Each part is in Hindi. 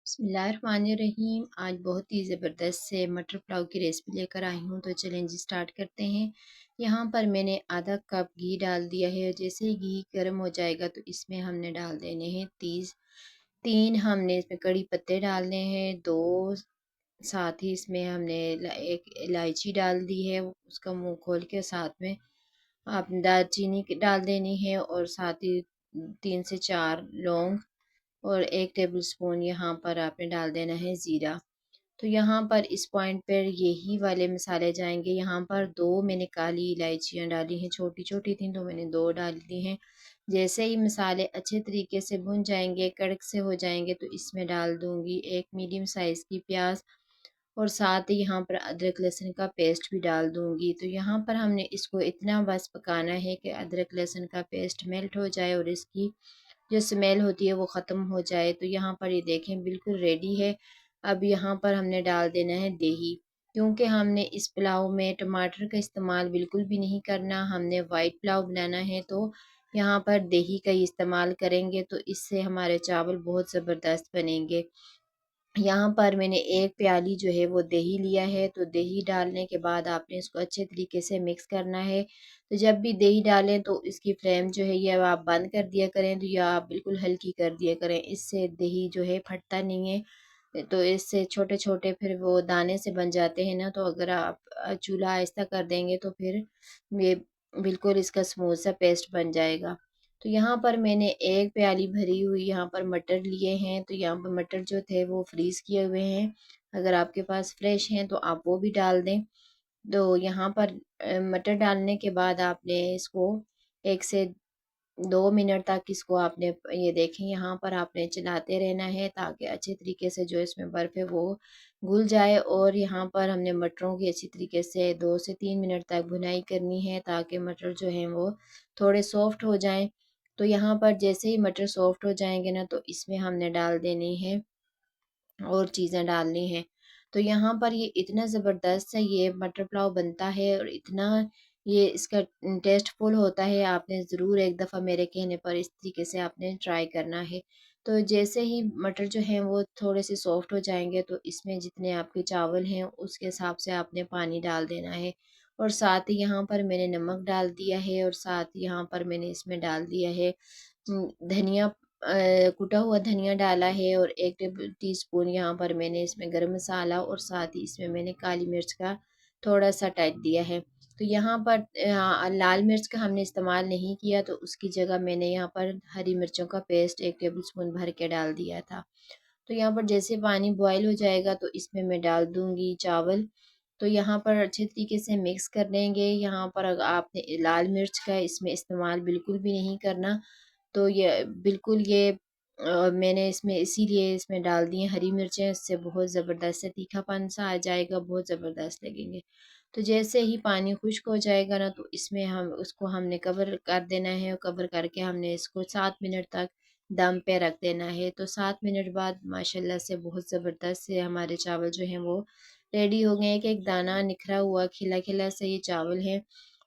बिस्मिल्लाहिर्रहमानिर्रहीम। आज बहुत ही ज़बरदस्त से मटर पुलाव की रेसिपी लेकर आई हूँ, तो चलें जी स्टार्ट करते हैं। यहाँ पर मैंने आधा कप घी डाल दिया है। जैसे ही घी गर्म हो जाएगा तो इसमें हमने डाल देने हैं तीन हमने इसमें कड़ी पत्ते डालने हैं, दो साथ ही इसमें हमने एक इलायची डाल दी है, उसका मुंह खोल के साथ में आप दालचीनी डाल देनी है और साथ ही 3 से 4 लौंग और 1 टेबलस्पून यहाँ पर आपने डाल देना है ज़ीरा। तो यहाँ पर इस पॉइंट पर यही वाले मसाले जाएंगे। यहाँ पर 2 मैंने काली इलायचियाँ डाली हैं, छोटी-छोटी थी तो मैंने 2 डाल दी हैं। जैसे ही मसाले अच्छे तरीके से भुन जाएंगे, कड़क से हो जाएंगे तो इसमें डाल दूँगी 1 मीडियम साइज़ की प्याज और साथ ही यहाँ पर अदरक लहसुन का पेस्ट भी डाल दूँगी। तो यहाँ पर हमने इसको इतना बस पकाना है कि अदरक लहसुन का पेस्ट मेल्ट हो जाए और इसकी जो स्मेल होती है वो ख़त्म हो जाए। तो यहाँ पर ये देखें बिल्कुल रेडी है। अब यहाँ पर हमने डाल देना है दही, क्योंकि हमने इस पुलाव में टमाटर का इस्तेमाल बिल्कुल भी नहीं करना, हमने वाइट पुलाव बनाना है। तो यहाँ पर दही का इस्तेमाल करेंगे तो इससे हमारे चावल बहुत ज़बरदस्त बनेंगे। यहाँ पर मैंने 1 प्याली जो है वो दही लिया है। तो दही डालने के बाद आपने इसको अच्छे तरीके से मिक्स करना है। तो जब भी दही डालें तो इसकी फ्लेम जो है या आप बंद कर दिया करें तो या आप बिल्कुल हल्की कर दिया करें, इससे दही जो है फटता नहीं है। तो इससे छोटे-छोटे फिर वो दाने से बन जाते हैं ना, तो अगर आप चूल्हा आहिस्ता कर देंगे तो फिर ये बिल्कुल इसका स्मूथ सा पेस्ट बन जाएगा। तो यहाँ पर मैंने 1 प्याली भरी हुई यहाँ पर मटर लिए हैं। तो यहाँ पर मटर जो थे वो फ्रीज़ किए हुए हैं। अगर आपके पास फ्रेश हैं तो आप वो भी डाल दें। तो यहाँ पर मटर डालने के बाद आपने इसको 1 से 2 मिनट तक इसको आपने ये देखें यहाँ पर आपने चलाते रहना है ताकि अच्छे तरीके से जो इसमें बर्फ़ है वो घुल जाए। और यहाँ पर हमने मटरों की अच्छी तरीके से 2 से 3 मिनट तक भुनाई करनी है ताकि मटर जो हैं वो थोड़े सॉफ्ट हो जाएँ। तो यहाँ पर जैसे ही मटर सॉफ्ट हो जाएँगे ना तो इसमें हमने डाल देनी है और चीज़ें डालनी हैं। तो यहाँ पर ये इतना ज़बरदस्त सा ये मटर पुलाव बनता है और इतना ये इसका टेस्टफुल होता है, आपने ज़रूर एक दफ़ा मेरे कहने पर इस तरीके से आपने ट्राई करना है। तो जैसे ही मटर जो हैं वो थोड़े से सॉफ्ट हो जाएँगे तो इसमें जितने आपके चावल हैं उसके हिसाब से आपने पानी डाल देना है। और साथ ही यहाँ पर मैंने नमक डाल दिया है और साथ ही यहाँ पर मैंने इसमें डाल दिया है धनिया, कुटा हुआ धनिया डाला है और 1 टेबल टीस्पून यहाँ पर मैंने इसमें गरम मसाला और साथ ही इसमें मैंने काली मिर्च का थोड़ा-सा टच दिया है। तो यहाँ पर लाल मिर्च का हमने इस्तेमाल नहीं किया, तो उसकी जगह मैंने यहाँ पर हरी मिर्चों का पेस्ट 1 टेबलस्पून भर के डाल दिया था। तो यहाँ पर जैसे पानी बॉयल हो जाएगा तो इसमें मैं डाल दूँगी चावल। तो यहाँ पर अच्छे तरीके से मिक्स कर लेंगे। यहाँ पर आपने लाल मिर्च का इसमें इस्तेमाल बिल्कुल भी नहीं करना। तो ये बिल्कुल ये मैंने इसमें इसीलिए इसमें डाल दी हैं हरी मिर्चें, इससे बहुत ज़बरदस्त से तीखापन सा आ जाएगा, बहुत ज़बरदस्त लगेंगे। तो जैसे ही पानी खुश्क हो जाएगा ना तो इसमें हम उसको हमने कवर कर देना है और कवर करके हमने इसको 7 मिनट तक दम पे रख देना है। तो 7 मिनट बाद माशाल्लाह से बहुत ज़बरदस्त से हमारे चावल जो हैं वो रेडी हो गए हैं। एक-एक दाना निखरा हुआ खिला-खिला से ये चावल हैं।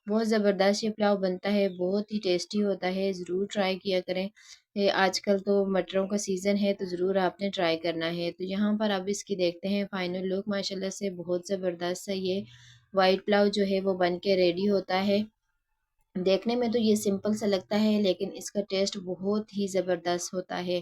बहुत ज़बरदस्त ये पुलाव बनता है, बहुत ही टेस्टी होता है, ज़रूर ट्राई किया करें। ये आजकल तो मटरों का सीज़न है तो ज़रूर आपने ट्राई करना है। तो यहाँ पर अब इसकी देखते हैं फाइनल लुक। माशाल्लाह से बहुत ज़बरदस्त सा ये व्हाइट पुलाव जो है वो बन के रेडी होता है। देखने में तो ये सिंपल सा लगता है लेकिन इसका टेस्ट बहुत ही ज़बरदस्त होता है।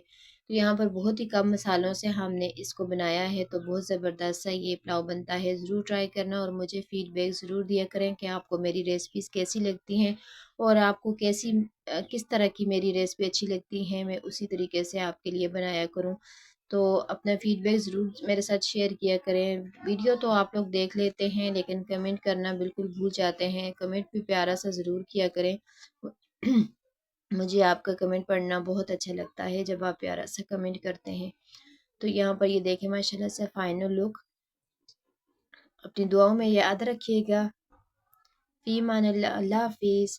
तो यहाँ पर बहुत ही कम मसालों से हमने इसको बनाया है तो बहुत ज़बरदस्त सा ये पुलाव बनता है। ज़रूर ट्राई करना और मुझे फ़ीडबैक ज़रूर दिया करें कि आपको मेरी रेसिपीज़ कैसी लगती हैं और आपको किस तरह की मेरी रेसिपी अच्छी लगती है, मैं उसी तरीके से आपके लिए बनाया करूँ। तो अपना फ़ीडबैक ज़रूर मेरे साथ शेयर किया करें। वीडियो तो आप लोग देख लेते हैं लेकिन कमेंट करना बिल्कुल भूल जाते हैं। कमेंट भी प्यारा-सा ज़रूर किया करें। मुझे आपका कमेंट पढ़ना बहुत अच्छा लगता है जब आप प्यारा-सा कमेंट करते हैं। तो यहाँ पर ये देखें माशाल्लाह से फाइनल लुक। अपनी दुआओं में याद रखिएगा। फ़ी अमानिल्लाह। अल्लाह हाफ़िज़।